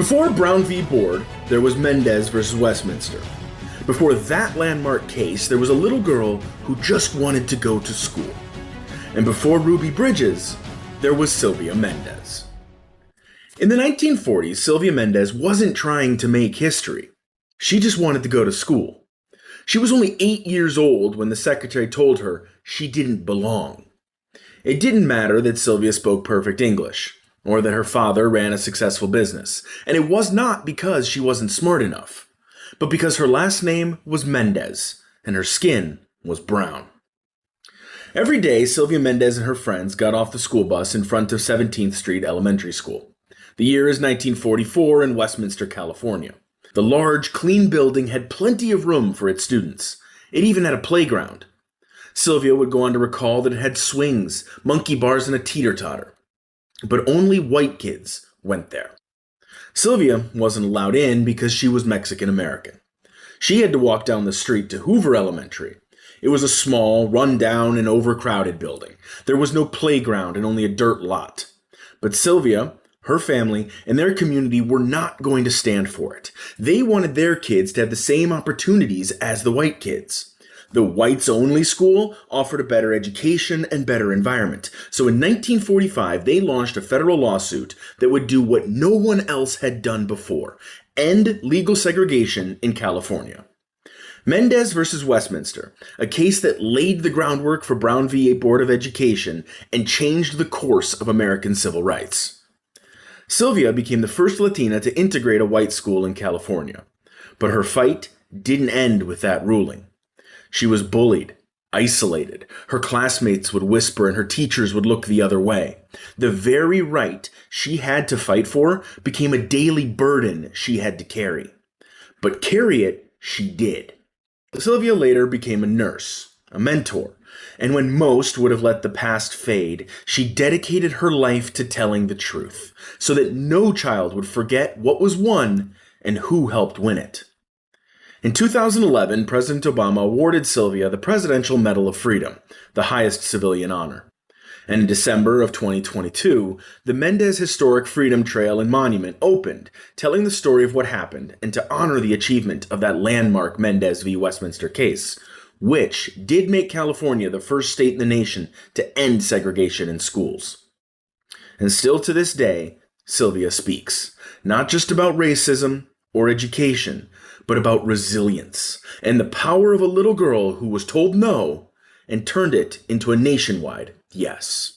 Before Brown v. Board, there was Mendez versus Westminster. Before that landmark case, there was a little girl who just wanted to go to school. And before Ruby Bridges, there was Sylvia Mendez. In the 1940s, Sylvia Mendez wasn't trying to make history. She just wanted to go to school. She was only 8 years old when the secretary told her she didn't belong. It didn't matter that Sylvia spoke perfect English, or that her father ran a successful business, and it was not because she wasn't smart enough, but because her last name was Mendez, and her skin was brown. Every day, Sylvia Mendez and her friends got off the school bus in front of 17th Street Elementary School. The year is 1944 in Westminster, California. The large, clean building had plenty of room for its students. It even had a playground. Sylvia would go on to recall that it had swings, monkey bars, and a teeter-totter. But only white kids went there. Sylvia wasn't allowed in because she was Mexican-American. She had to walk down the street to Hoover Elementary. It was a small, run-down, and overcrowded building. There was no playground and only a dirt lot. But Sylvia, her family, and their community were not going to stand for it. They wanted their kids to have the same opportunities as the white kids. The whites-only school offered a better education and better environment. So in 1945, they launched a federal lawsuit that would do what no one else had done before: end legal segregation in California. Mendez versus Westminster, a case that laid the groundwork for Brown v. Board of Education and changed the course of American civil rights. Sylvia became the first Latina to integrate a white school in California. But her fight didn't end with that ruling. She was bullied, isolated. Her classmates would whisper and her teachers would look the other way. The very right she had to fight for became a daily burden she had to carry. But carry it she did. Sylvia later became a nurse, a mentor, and when most would have let the past fade, she dedicated her life to telling the truth, so that no child would forget what was won and who helped win it. In 2011, President Obama awarded Sylvia the Presidential Medal of Freedom, the highest civilian honor. And in December of 2022, the Mendez Historic Freedom Trail and Monument opened, telling the story of what happened and to honor the achievement of that landmark Mendez v. Westminster case, which did make California the first state in the nation to end segregation in schools. And still to this day, Sylvia speaks, not just about racism or education, but about resilience and the power of a little girl who was told no and turned it into a nationwide yes.